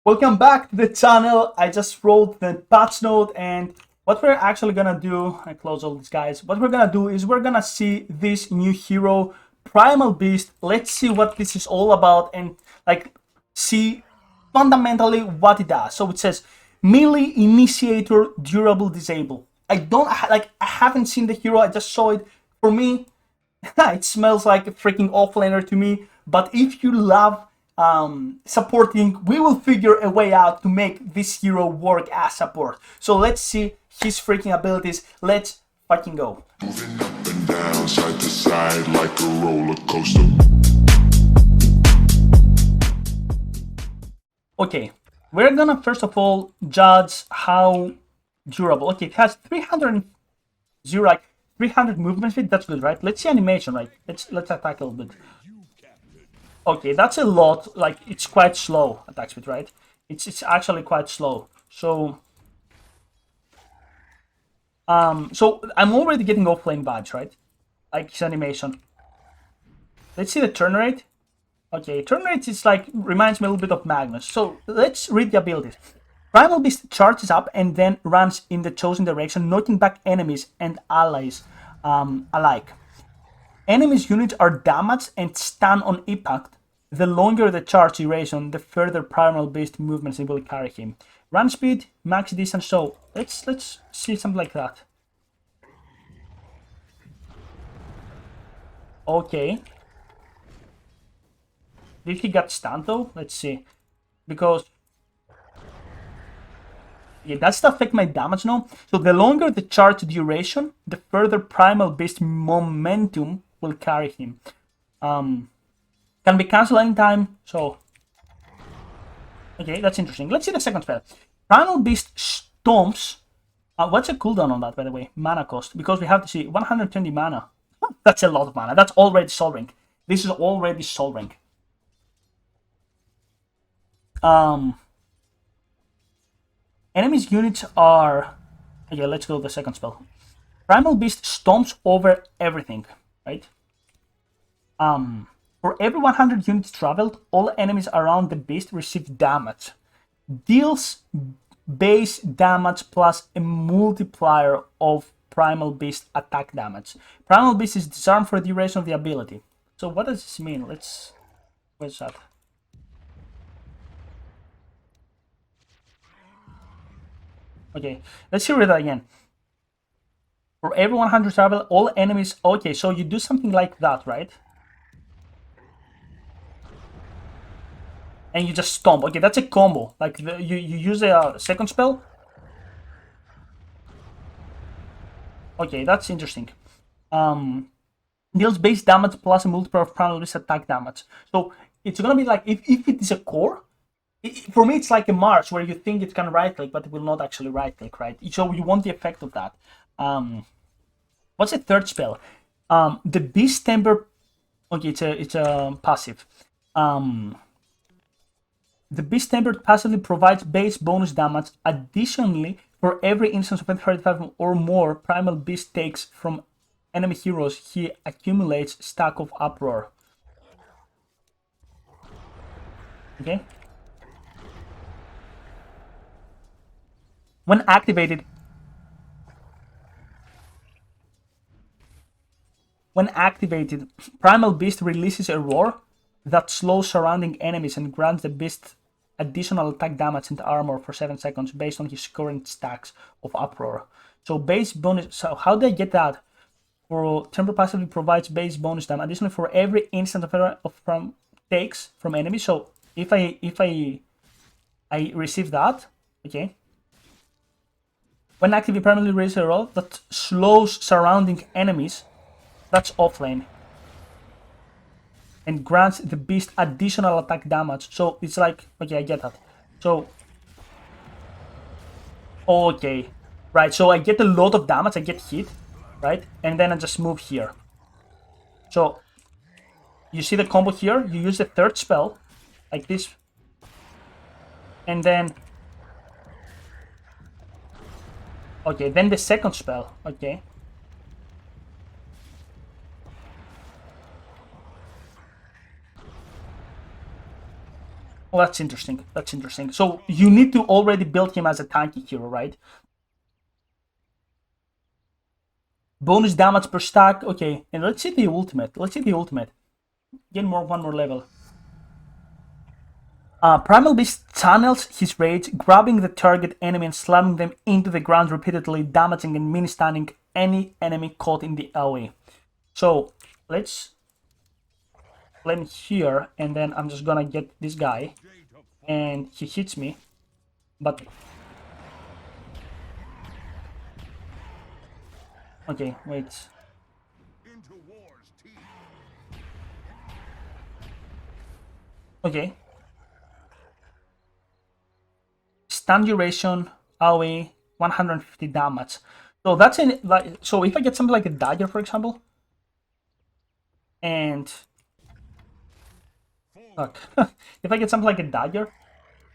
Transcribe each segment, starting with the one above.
Welcome back to the channel. I just wrote the patch note, and what we're actually gonna do, I close all these guys. What we're gonna do is we're gonna see this new hero, Primal Beast. Let's see what this is all about and like see fundamentally what it does. So it says melee initiator, durable, disable. I haven't seen the hero. I just saw it. For me, it smells like a freaking offlaner to me. But if you love supporting, we will figure a way out to make this hero work as support. So let's see his freaking abilities. Let's fucking go. Moving up and down, side to side like a roller coaster. Okay, we're gonna first of all judge how durable. Okay, it has 300 movement speed. That's good, right? Let's see animation, right? Let's attack a little bit. Okay, that's a lot. Like, it's quite slow attack speed, right? It's actually quite slow. So I'm already getting offlane badge, right? Like his animation. Let's see the turn rate. Okay, turn rate is like reminds me a little bit of Magnus. So let's read the abilities. Primal Beast charges up and then runs in the chosen direction, knocking back enemies and allies alike. Enemies' units are damaged and stun on impact. The longer the charge duration, the further Primal Beast movements will carry him. Run speed, max distance. So let's see something like that. Okay. Did he get stunned though? Let's see. Because yeah, does that affect my damage now? So the longer the charge duration, the further Primal Beast momentum will carry him. Can be cancelled anytime. So okay, that's interesting. Let's see the second spell. Primal Beast stomps. What's the cooldown on that, by the way? Mana cost, because we have to see 120 mana. That's a lot of mana. That's already Soul Ring. This is already Soul Ring. Enemies' units are. Okay, let's go to the second spell. Primal Beast stomps over everything, right? For every 100 units traveled, all enemies around the beast receive damage. Deals base damage plus a multiplier of Primal Beast attack damage. Primal Beast is disarmed for the duration of the ability. So what does this mean? Where's that? Okay, let's hear it again. For every 100 travel, all enemies. Okay, so you do something like that, right? And you just stomp. Okay, that's a combo. Like you use a second spell. Okay, that's interesting. Deals base damage plus a multiplier of Primal Beast attack damage. So it's gonna be like if it is a core. For me, it's like a march where you think it can right click, but it will not actually right click, right? So you want the effect of that. What's the third spell? The Beast Temper. Okay, it's a passive. The Beast Temper passively provides base bonus damage. Additionally, for every instance of 35 or more Primal Beast takes from enemy heroes, he accumulates stack of uproar. Okay. When activated, Primal Beast releases a roar that slows surrounding enemies and grants the beast additional attack damage and armor for 7 seconds based on his current stacks of uproar. So base bonus. So how do I get that? For temper passively provides base bonus damage. Additionally, for every instant from takes from enemies. So if I receive that, okay. When active, you permanently raise a roll that slows surrounding enemies. That's offlane. And grants the beast additional attack damage. So it's like, okay, I get that. So, okay. Right, so I get a lot of damage, I get hit, right? And then I just move here. So, you see the combo here? You use the third spell, like this. And then... Okay, then the second spell, okay. Oh, that's interesting. That's interesting. So you need to already build him as a tanky hero, right? Bonus damage per stack. Okay, and let's see the ultimate. Let's see the ultimate. Get one more level. Primal Beast channels his rage, grabbing the target enemy and slamming them into the ground repeatedly, damaging and mini-stunning any enemy caught in the AoE. So let's land here, and then I'm just gonna get this guy, and he hits me, but okay, wait. Okay. Stun duration, AoE, 150 damage. So that's in like, so if I get something like a dagger, for example, and fuck, if I get something like a dagger,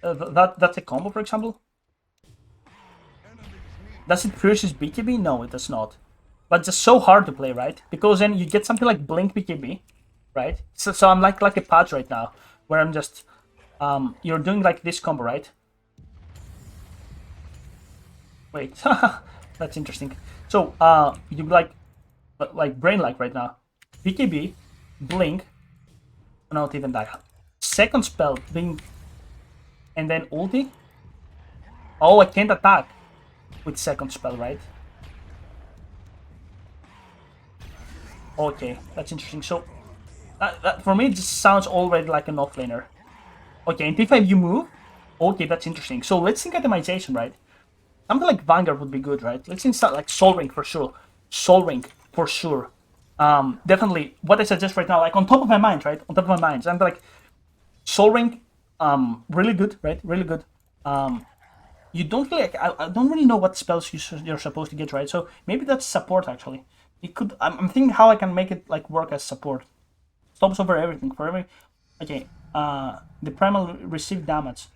that's a combo, for example. Does it pierces BKB? No, it does not. But just so hard to play, right? Because then you get something like Blink BKB, right? So I'm like a patch right now, where I'm just you're doing like this combo, right? Wait, that's interesting. So you do like brain like right now. BKB, Blink, not even that. Second spell, being, and then ulti. Oh, I can't attack with second spell, right? Okay, that's interesting. So for me, it just sounds already like an offlaner. Okay, and if you move, okay, that's interesting. So let's think itemization, right? Something like Vanguard would be good, right? Let's think like Soul Ring for sure. Soul Ring for sure. Definitely what I suggest right now, like on top of my mind, right? On top of my mind. So I'm like, Soul Ring, really good, right? Really good. You don't really, I don't really know what spells you're supposed to get, right? So maybe that's support actually. It could. I'm thinking how I can make it like work as support. Stops over everything for every. Okay. The primal received damage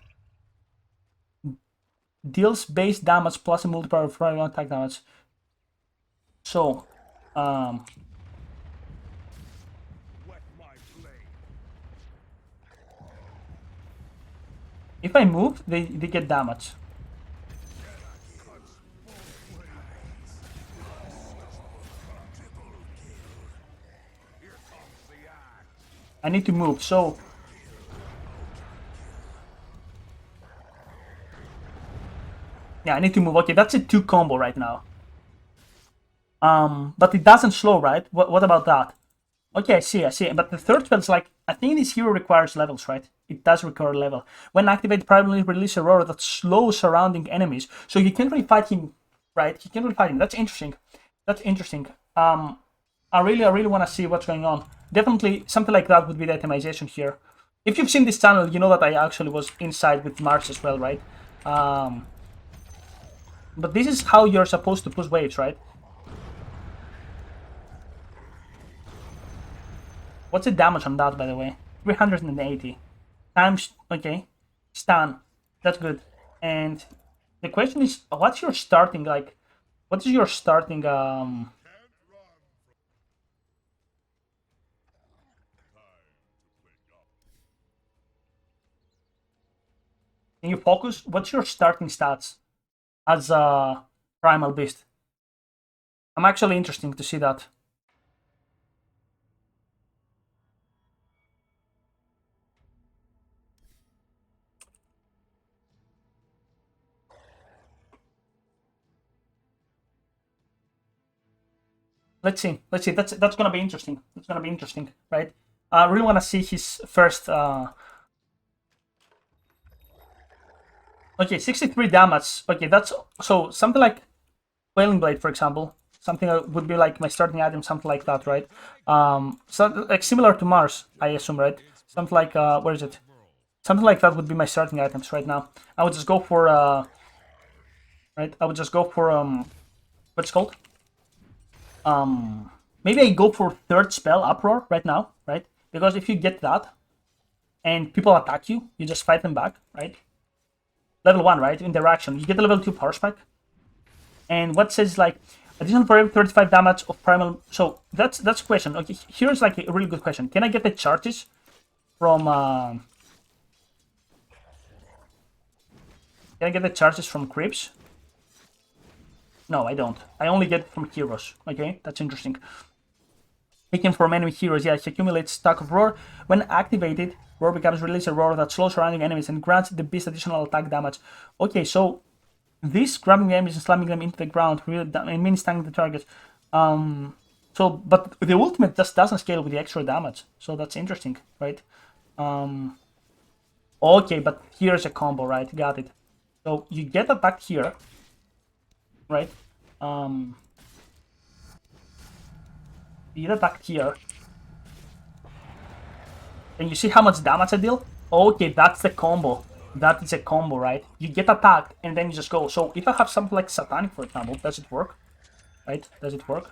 deals base damage plus a multiplier of primal attack damage. So, if I move, they get damage. I need to move, so yeah, I need to move. Okay, that's a 2 combo right now. But it doesn't slow, right? What about that? Okay, I see. But the third spell is like, I think this hero requires levels, right? It does require a level. When activated, primarily release Aurora that slows surrounding enemies. So you can't really fight him, right? You can't really fight him. That's interesting. That's interesting. I really want to see what's going on. Definitely something like that would be the itemization here. If you've seen this channel, you know that I actually was inside with Mars as well, right? But this is how you're supposed to push waves, right? What's the damage on that, by the way? 380 times. Okay, stun. That's good. And the question is, what's your starting like? What is your starting? Can you focus? What's your starting stats as a Primal Beast? I'm actually interested to see that. Let's see. That's gonna be interesting. That's gonna be interesting, right? I really want to see his first. Okay, 63 damage. Okay, that's so something like Wailing Blade, for example. Something that would be like my starting item, something like that, right? So like similar to Mars, I assume, right? Something like where is it? Something like that would be my starting items right now. I would just go for right. I would just go for what's it called? Maybe I go for third spell Uproar right now, right? Because if you get that and people attack you, you just fight them back, right? Level 1, right? Interaction. You get a level 2 power spike. And what says like additional for every 35 damage of primal. So that's a question. Okay, here's like a really good question. Can I get the charges from Can I get the charges from creeps? No, I don't. I only get it from heroes. Okay, that's interesting. Taken from enemy heroes, yeah, he accumulates stack of roar. When activated, roar becomes release a roar that slows surrounding enemies and grants the beast additional attack damage. Okay, so this grabbing the enemies and slamming them into the ground really means stunning the target. But the ultimate just doesn't scale with the extra damage, so that's interesting, right? Okay, but here's a combo, right? Got it. So you get attacked here, right? You get attacked here. And you see how much damage I deal? Okay, that's the combo. That is a combo, right? You get attacked and then you just go. So if I have something like Satanic, for example, does it work? Right? Does it work?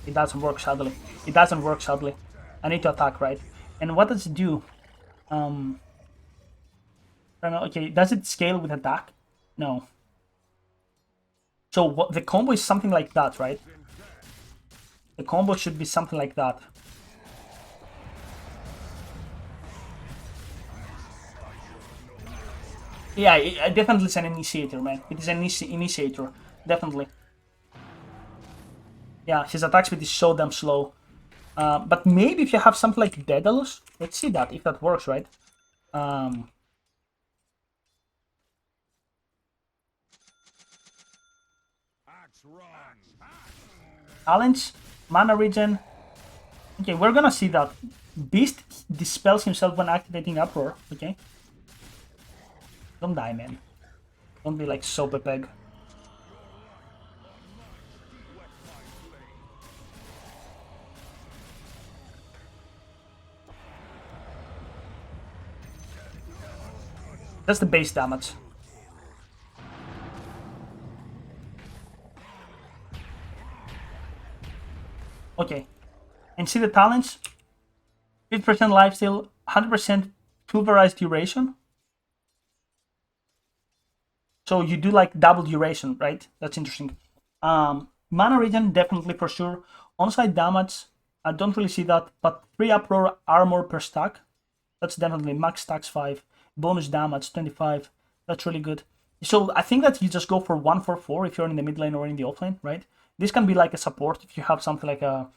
It doesn't work, sadly. It doesn't work, sadly. I need to attack, right? And what does it do? I don't know. Okay, does it scale with attack? No. So what, the combo is something like that, right? The combo should be something like that. Yeah, it definitely is an initiator, man. It is an initiator, definitely. Yeah, his attack speed is so damn slow. But maybe if you have something like Daedalus, let's see that, if that works, right? Challenge, mana regen. Okay, we're gonna see that. Beast dispels himself when activating Uproar, okay? Don't die, man. Don't be like Soap Peg. That's the base damage. Okay. And see the talents? 50% lifesteal, 100% pulverized duration. So you do like double duration, right? That's interesting. Mana regen, definitely for sure. On-site damage, I don't really see that, but 3 uproar armor per stack. That's definitely max stacks 5. Bonus damage 25. That's really good. So I think that you just go for 144 if you're in the mid lane or in the off lane, right? This can be like a support if you have something like a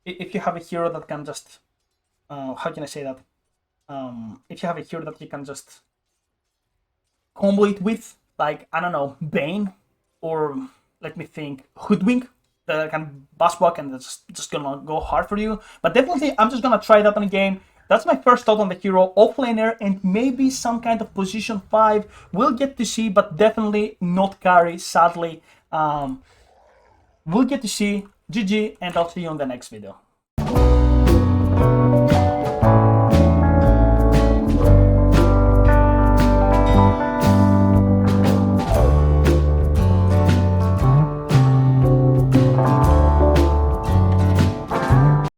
if you have a hero that can just how can I say that? If you have a hero that you can just combo it with, like, I don't know, Bane, or let me think, Hoodwink, that can buzzwalk and it's just gonna go hard for you. But definitely, I'm just gonna try that on a game. That's my first thought on the hero, offlaner, and maybe some kind of position 5. We'll get to see, but definitely not carry, sadly. We'll get to see. GG, and I'll see you on the next video.